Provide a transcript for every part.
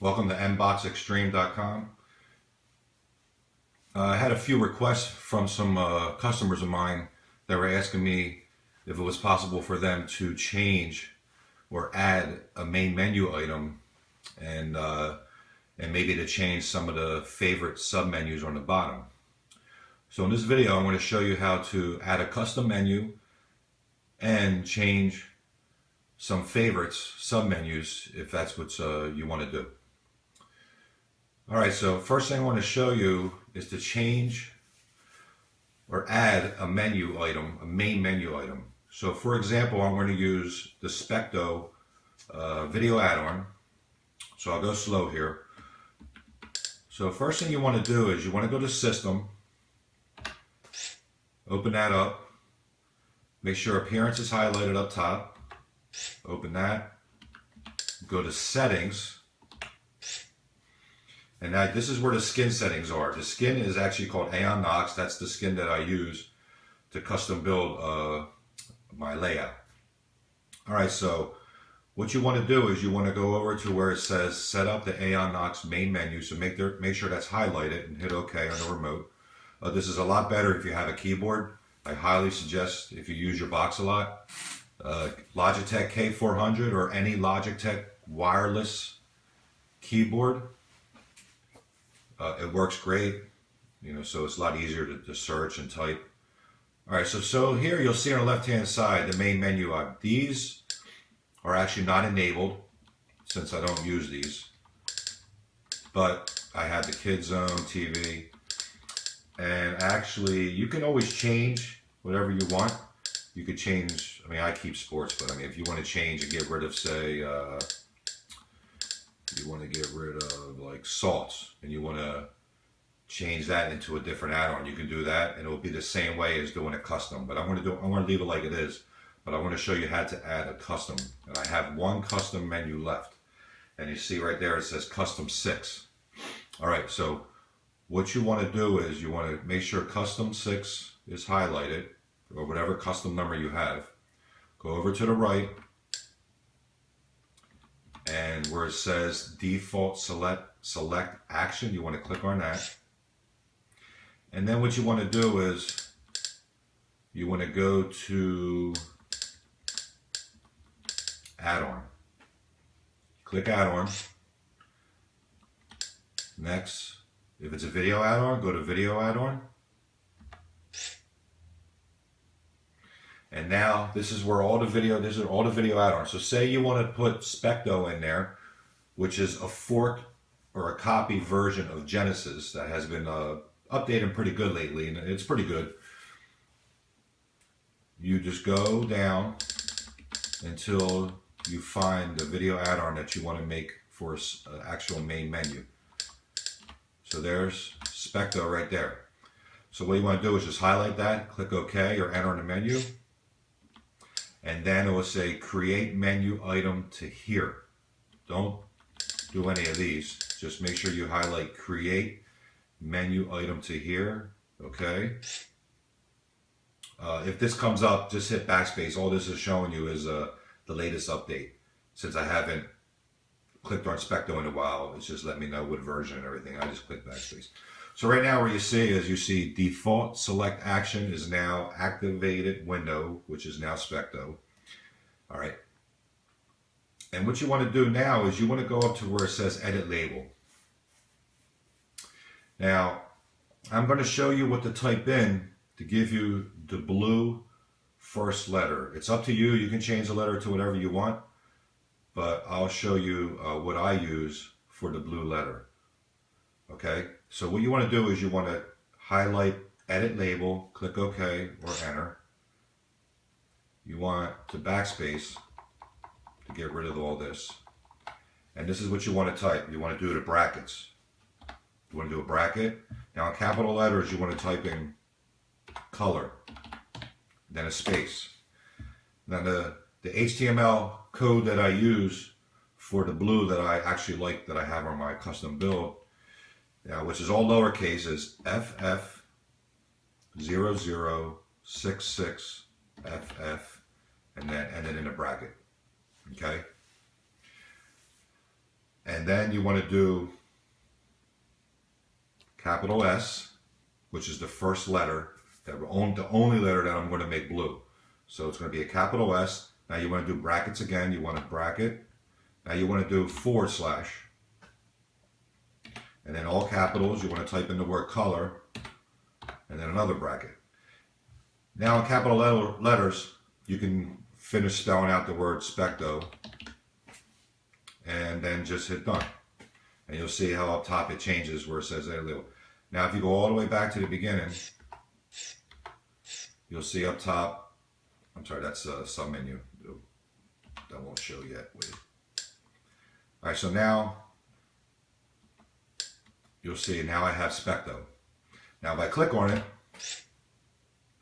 Welcome to mboxextreme.com. I had a few requests from some customers of mine that were asking me if it was possible for them to change or add a main menu item and maybe to change some of the favorite sub-menus on the bottom. So in this video, I'm going to show you how to add a custom menu and change some favorites, sub-menus, if that's what you want to do. Alright, so first thing I want to show you is to change or add a menu item, a main menu item. So for example, I'm going to use the Specto video add-on. So I'll go slow here. So first thing you want to do is you want to go to System, open that up, make sure Appearance is highlighted up top, open that, go to Settings, and now this is where the skin settings are. The skin is actually called Aeon Nox. That's the skin that I use to custom build my layout. Alright, so what you want to do is you want to go over to where it says set up the Aeon Nox main menu. So make sure that's highlighted and hit OK on the remote. This is a lot better if you have a keyboard. I highly suggest if you use your box a lot. Logitech K400 or any Logitech wireless keyboard. It works great, so it's a lot easier to search and type. Alright, so here you'll see on the left hand side the main menu item. These are actually not enabled since I don't use these, but I have the Kids Zone TV, and actually you can always change whatever you want. You could change, I keep sports, but if you want to change and get rid of, say, you want to get rid of like salts and you want to change that into a different add-on, you can do that and it will be the same way as doing a custom. But I'm going to leave it like it is, but I want to show you how to add a custom. And I have one custom menu left, and you see right there it says custom 6. Alright, so what you want to do is you want to make sure custom 6 is highlighted, or whatever custom number you have. Go over to the right, and where it says default select action, you want to click on that. And then what you want to do is you want to go to add-on. Click add-on. Next, if it's a video add-on, go to video add-on. And now this is where all the video add-ons. So say you want to put Specto in there, which is a forked or a copy version of Genesis that has been updated pretty good lately, and it's pretty good. You just go down until you find the video add-on that you want to make for an actual main menu. So there's Specto right there. So what you want to do is just highlight that, click OK or enter in the menu. And then it will say create menu item to here. Don't do any of these. Just make sure you highlight create menu item to here. Okay. If this comes up, just hit backspace. All this is showing you is the latest update. Since I haven't clicked on Specto in a while, it's just let me know what version and everything. I just click backspace. So right now, where you see default select action is now activated window, which is now Specto. All right. And what you want to do now is you want to go up to where it says edit label. Now, I'm going to show you what to type in to give you the blue first letter. It's up to you. You can change the letter to whatever you want, but I'll show you what I use for the blue letter. Okay, so what you want to do is you want to highlight edit label, click OK or enter. You want to backspace to get rid of all this. And this is what you want to type. You want to do the brackets. You want to do a bracket. Now in capital letters you want to type in color, then a space. Now the HTML code that I use for the blue that I actually like, that I have on my custom build, which is all lowercase, is FF0066FF, and then in a bracket. Okay. And And then you want to do capital S, which is the first letter, the only letter that I'm going to make blue. So it's going to be a capital S. Now you want to do brackets again. You want to bracket. Now you want to do /. And then all capitals, you want to type in the word color. And then another bracket. Now in capital letters, you can finish spelling out the word Specto. And then just hit done. And you'll see how up top it changes where it says little. Now if you go all the way back to the beginning, you'll see up top, I'm sorry, that's a sub-menu. That won't show yet. Wait. All right, so now you'll see now I have Specto. Now if I click on it,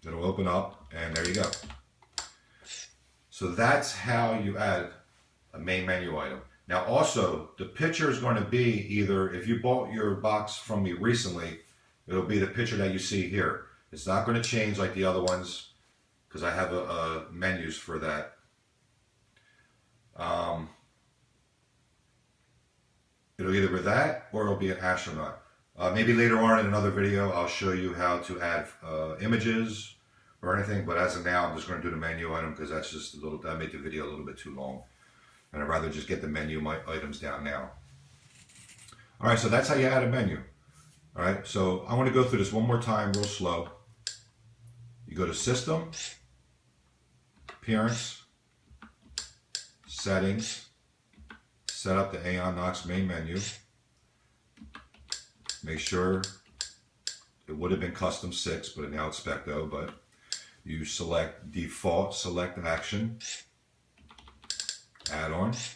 it'll open up and there you go. So that's how you add a main menu item. Now also, the picture is going to be either, if you bought your box from me recently, it'll be the picture that you see here. It's not going to change like the other ones because I have menus for that. It'll either be that or it'll be an astronaut. Maybe later on in another video, I'll show you how to add images or anything. But as of now, I'm just going to do the menu item because that's just a little, that made the video a little bit too long. And I'd rather just get the menu items down now. All right, so that's how you add a menu. All right, so I want to go through this one more time real slow. You go to System, Appearance, Settings, set up the Aeon Knox main menu. Make sure it would have been custom 6, but now it's Specto, but you select Default, Select Action, Add-ons,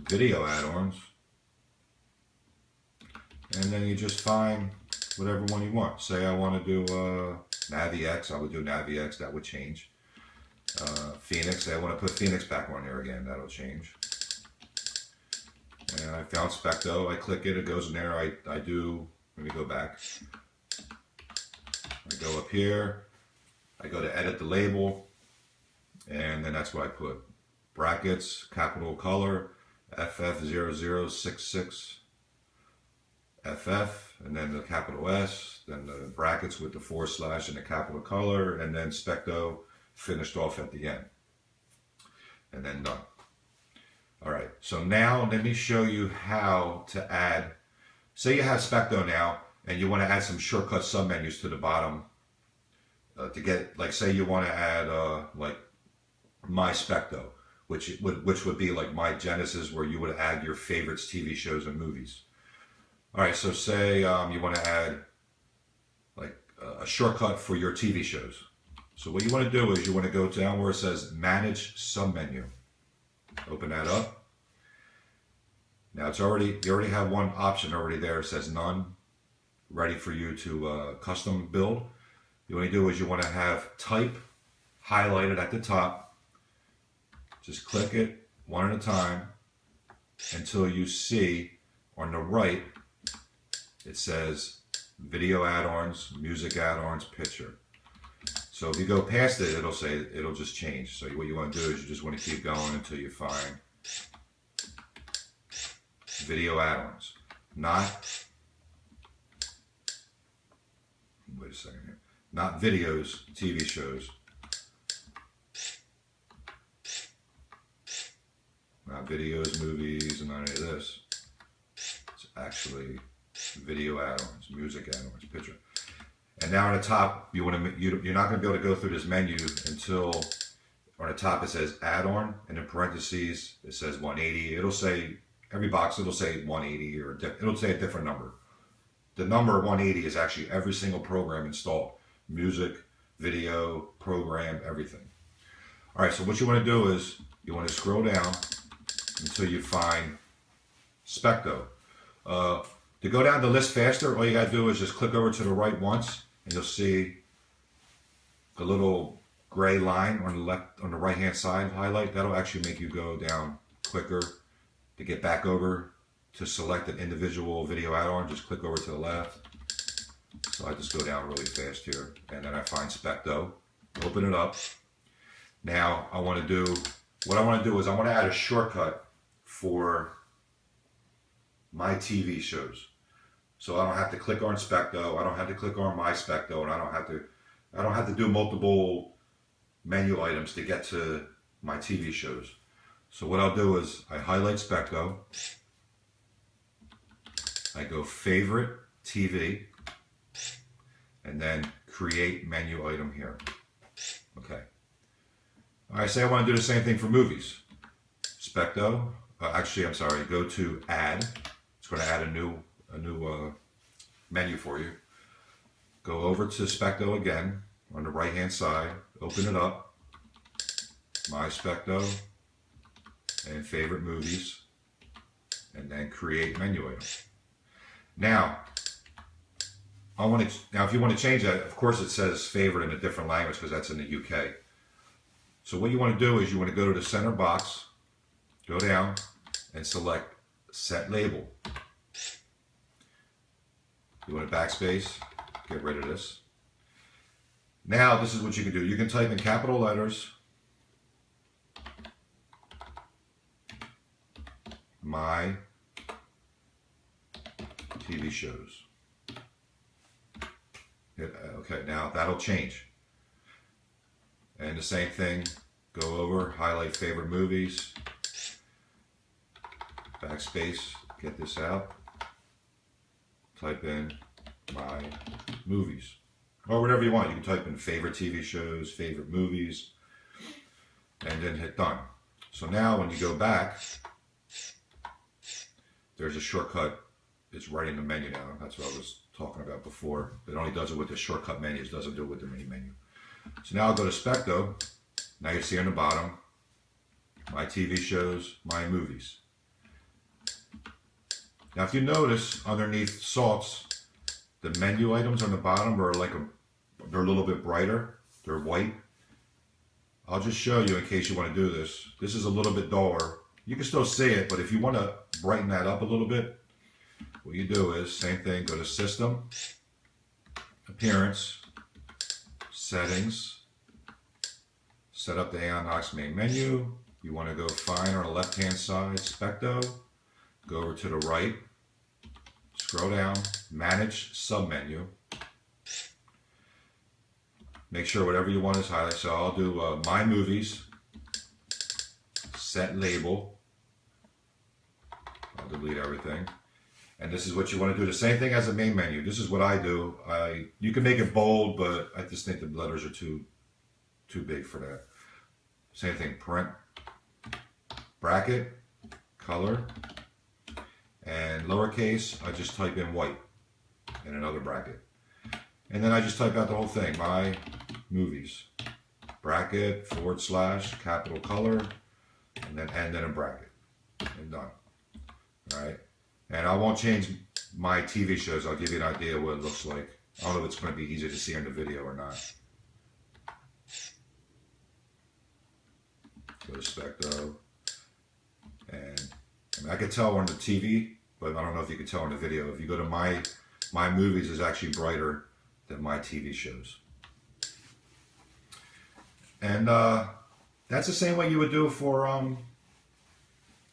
Video add-ons, and then you just find whatever one you want. Say I want to do NaviX, I would do NaviX, that would change. Phoenix, say I want to put Phoenix back on there again, that'll change. And I found Specto, I click it, it goes in there, I do, let me go back. I go up here, I go to edit the label, and then that's what I put. Brackets, capital color, FF0066, FF, and then the capital S, then the brackets with the / and the capital color, and then Specto finished off at the end. And then done. All right, so now let me show you how to add, say you have Specto now, and you want to add some shortcut submenus to the bottom to get, like say you want to add like My Specto, which would be like My Genesis, where you would add your favorites, TV shows, and movies. All right, so say you want to add like a shortcut for your TV shows. So what you want to do is you want to go down where it says Manage Submenu. Open that up. Now it's already, you already have one option already there. It says None, ready for you to custom build. You want to do is you want to have Type highlighted at the top. Just click it one at a time until you see on the right it says Video add-ons, Music add-ons, Picture. So if you go past it, it'll say, it'll just change. So what you want to do is you just want to keep going until you find Video add-ons. Not, wait a second here, not videos, TV shows. Not videos, movies, and none of this. It's actually video add-ons, music add-ons, picture. And now on the top, you want to, you're not going to be able to go through this menu until on the top it says add-on, and in parentheses it says 180. It'll say, every box it'll say 180, or it'll say a different number. The number 180 is actually every single program installed. Music, video, program, everything. All right, so what you want to do is you want to scroll down until you find Specto. To go down the list faster, all you got to do is just click over to the right once, and you'll see the little gray line on the left, on the right hand side highlight. That'll actually make you go down quicker to get back over to select an individual video add-on. Just click over to the left. So I just go down really fast here, and then I find Specto, open it up. Now I want to do, what I want to do is I want to add a shortcut for my TV shows. So I don't have to click on Specto, I don't have to click on My Specto, and I don't have to do multiple menu items to get to my TV shows. So what I'll do is I highlight Specto, I go Favorite TV, and then Create Menu Item here. Okay. I say I want to do the same thing for movies. Specto, actually I'm sorry, go to Add. It's going to add a new menu for you. Go over to Specto again on the right hand side, open it up, My Specto, and Favorite Movies, and then Create Menu Item. Now, if you want to change that, of course it says favorite in a different language because that's in the UK. So what you want to do is you want to go to the center box, go down, and select Set Label. You want to backspace, get rid of this. Now this is what you can do. You can type in capital letters, My TV shows. Okay, now that'll change. And the same thing, go over, highlight favorite movies, backspace, get this out, type in My Movies. Or whatever you want. You can type in favorite TV shows, favorite movies, and then hit done. So now when you go back, there's a shortcut. It's right in the menu now. That's what I was talking about before. It only does it with the shortcut menus, doesn't do it with the mini menu. So now I'll go to Specto. Now you see on the bottom, My TV shows, My movies. Now if you notice underneath salts, the menu items on the bottom are they're a little bit brighter. They're white. I'll just show you in case you want to do this. This is a little bit duller. You can still see it, but if you want to brighten that up a little bit, what you do is, same thing, go to System, Appearance, Settings, set up the Aonox main menu. You want to go find on the left-hand side, Specto, go over to the right, scroll down, Manage Submenu. Make sure whatever you want is highlighted. So I'll do My Movies, Set Label. I'll delete everything. And this is what you want to do. The same thing as the main menu. This is what I do. You can make it bold, but I just think the letters are too big for that. Same thing, print, bracket, color, and lowercase, I just type in white in another bracket. And then I just type out the whole thing, My Movies, bracket, / capital color, and then a bracket, and done. All right. And I won't change my TV shows. I'll give you an idea what it looks like. I don't know if it's going to be easy to see in the video or not. Go to Specto. And I could tell on the TV, but I don't know if you can tell on the video. If you go to My Movies, is actually brighter than my TV shows. And that's the same way you would do for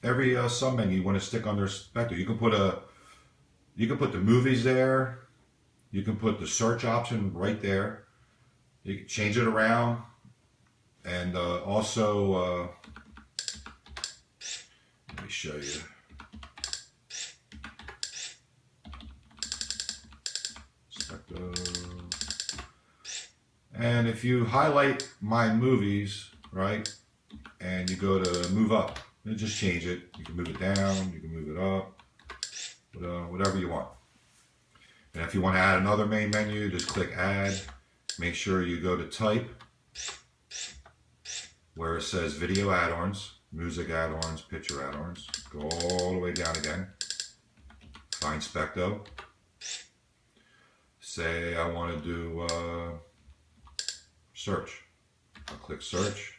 every sub menu you want to stick under Specto. You can put the movies there. You can put the search option right there. You can change it around, and also let me show you. Specto. And if you highlight My Movies, right, and you go to Move Up, and just change it. You can move it down, you can move it up, whatever you want. And if you want to add another main menu, just click Add. Make sure you go to Type, where it says Video Add-ons, Music Add-ons, Picture Add-ons. Go all the way down again. Find Specto. Say I want to do Search. I'll click Search.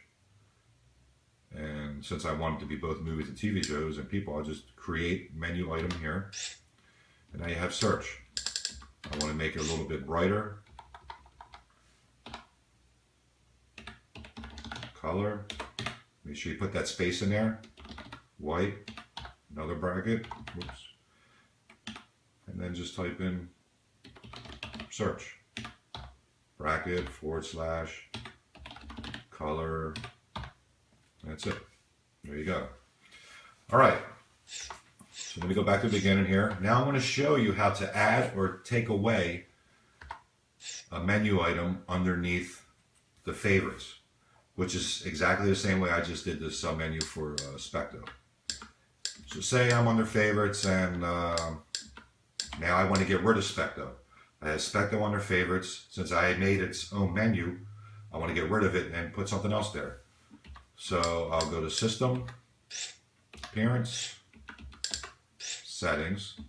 And since I want it to be both movies and TV shows and people, I'll just create menu item here. And now you have Search. I want to make it a little bit brighter. Color. Make sure you put that space in there. White. Another bracket. Whoops. and then just type in search, bracket, / color. That's it. There you go. All right. So let me go back to the beginning here. Now I'm going to show you how to add or take away a menu item underneath the favorites, which is exactly the same way I just did the submenu for Specto. So say I'm under favorites and now I want to get rid of Specto. I have Specto under favorites. Since I made its own menu, I want to get rid of it and put something else there. So I'll go to System, Appearance, Settings,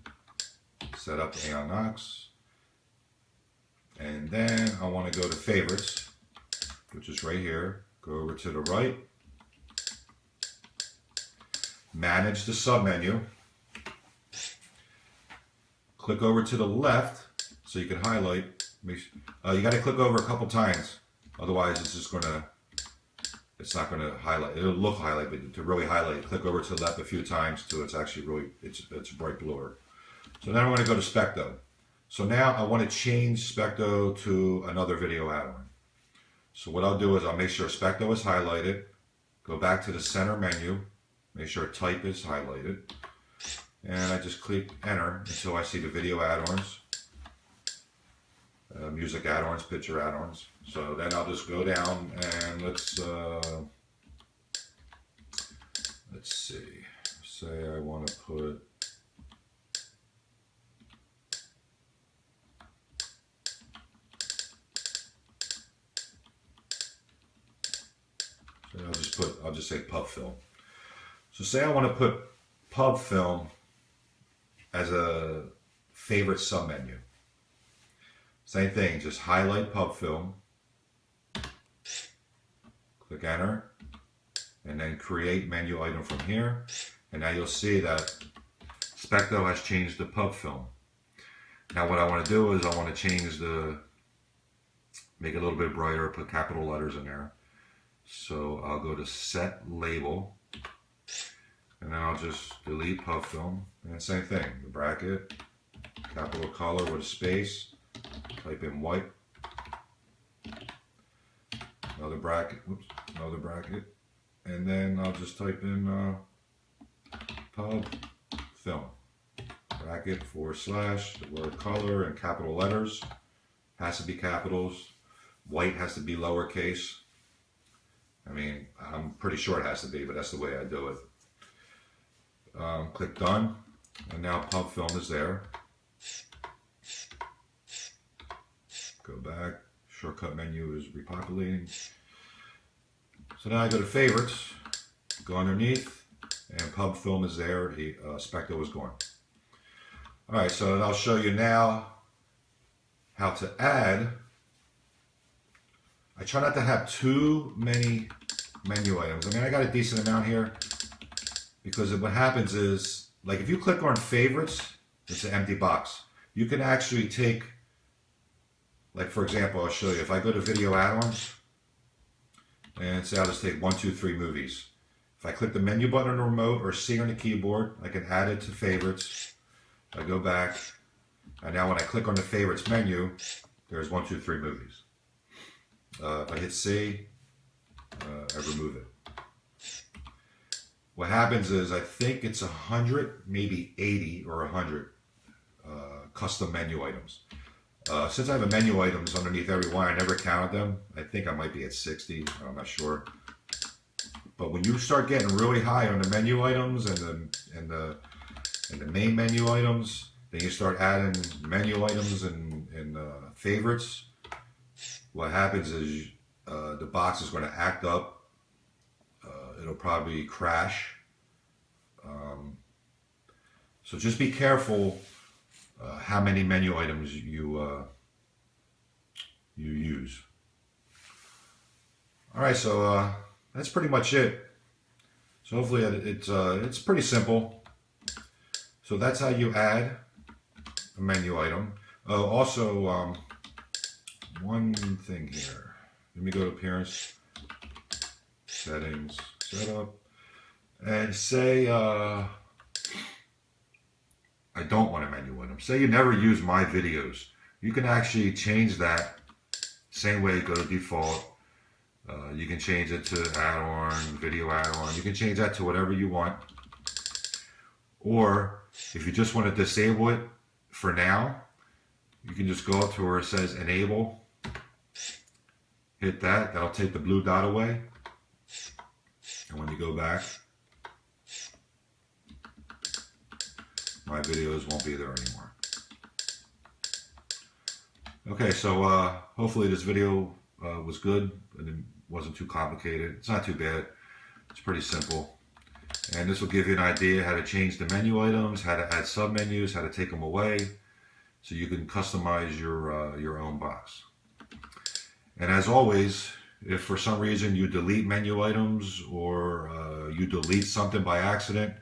set up Aeon Nox, and then I want to go to Favorites, which is right here. Go over to the right, manage the submenu, click over to the left so you can highlight. You got to click over a couple times, otherwise it's just it's not going to highlight. It'll look highlight, but to really highlight, click over to the left a few times till it's actually really, it's bright bluer. So now I'm going to go to Specto. So now I want to change Specto to another video add-on. So what I'll do is I'll make sure Specto is highlighted, go back to the center menu, make sure type is highlighted, and I just click enter until I see the video add-ons, music add-ons, picture add-ons. So then I'll just go down and let's see. Say I want to put I'll just say pub film. So say I want to put pub film as a favorite submenu. Same thing, just highlight pub film, click enter, and then create menu item from here. And now you'll see that Specto has changed the pub film. Now what I want to do is I want to change make it a little bit brighter, put capital letters in there. So I'll go to set label, and then I'll just delete pub film, and same thing, the bracket, capital color with a space, type in white, another bracket, another bracket, and then I'll just type in pub film, bracket / the word color and capital letters, has to be capitals, white has to be lowercase. I mean, I'm pretty sure it has to be, but that's the way I do it. Click done, and now pub film is there. Go back, shortcut menu is repopulating. So now I go to favorites, go underneath, and pub film is there. Specto is gone. All right, so I'll show you now how to add. I try not to have too many menu items. I mean, I got a decent amount here because what happens is, like if you click on favorites, it's an empty box. You can actually take, like for example, I'll show you. If I go to video add-ons and say I'll just take 1, 2, 3 movies. If I click the menu button on the remote or C on the keyboard, I can add it to favorites. I go back, and now when I click on the favorites menu, there's 1, 2, 3 movies. If I hit C, I remove it. What happens is I think it's 100, maybe 80 or 100 custom menu items. Since I have a menu items underneath every one, I never counted them. I think I might be at 60. I'm not sure. But when you start getting really high on the menu items and the main menu items, then you start adding menu items and favorites. What happens is the box is going to act up. It'll probably crash. So just be careful how many menu items you use. All right, so that's pretty much it. So hopefully it's pretty simple. So that's how you add a menu item. Also, one thing here. Let me go to appearance, settings, setup, and say I don't want a menu item. Say you never use my videos. You can actually change that. Same way, go to default. You can change it to add-on, video add-on. You can change that to whatever you want. Or if you just want to disable it for now, you can just go up to where it says enable. Hit that. That'll take the blue dot away. And when you go back, my videos won't be there anymore. Okay, so hopefully this video was good and it wasn't too complicated. It's not too bad. It's pretty simple. And this will give you an idea how to change the menu items, how to add submenus, how to take them away, so you can customize your own box. And as always, if for some reason you delete menu items or you delete something by accident,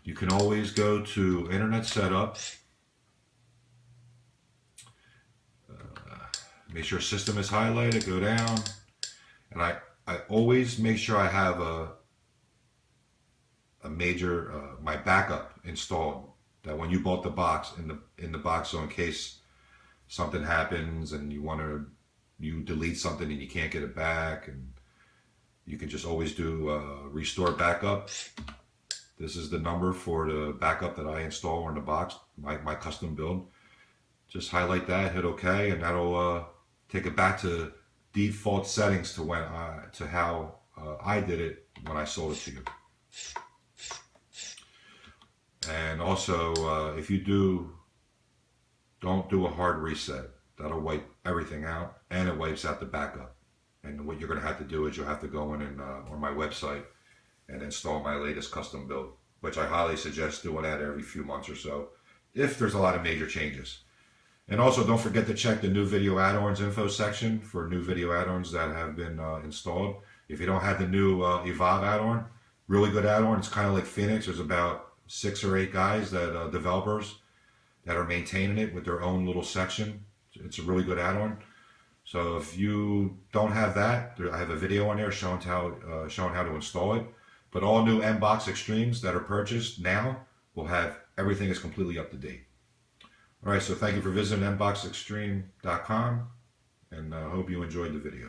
you can always go to Internet Setup. Make sure System is highlighted, go down. And I always make sure I have a major, my backup installed. That when you bought the box, in the box, so in case something happens and you delete something and you can't get it back, and you can just always do restore backup. This is the number for the backup that I install in the box, my custom build. Just highlight that, hit OK, and that'll take it back to default settings to how I did it when I sold it to you. And also, if you don't do a hard reset. That'll wipe everything out, and it wipes out the backup. And what you're going to have to do is you'll have to go in and on my website and install my latest custom build, which I highly suggest doing that every few months or so, if there's a lot of major changes. And also, don't forget to check the new video add-ons info section for new video add-ons that have been installed. If you don't have the new Evolve add-on, really good add-on. It's kind of like Phoenix. There's about 6 or 8 guys that developers that are maintaining it with their own little section. It's a really good add-on. So if you don't have that, I have a video on there showing how to install it. But all new Mbox Extremes that are purchased now will have everything is completely up to date. All right, so thank you for visiting mboxextreme.com, and I hope you enjoyed the video.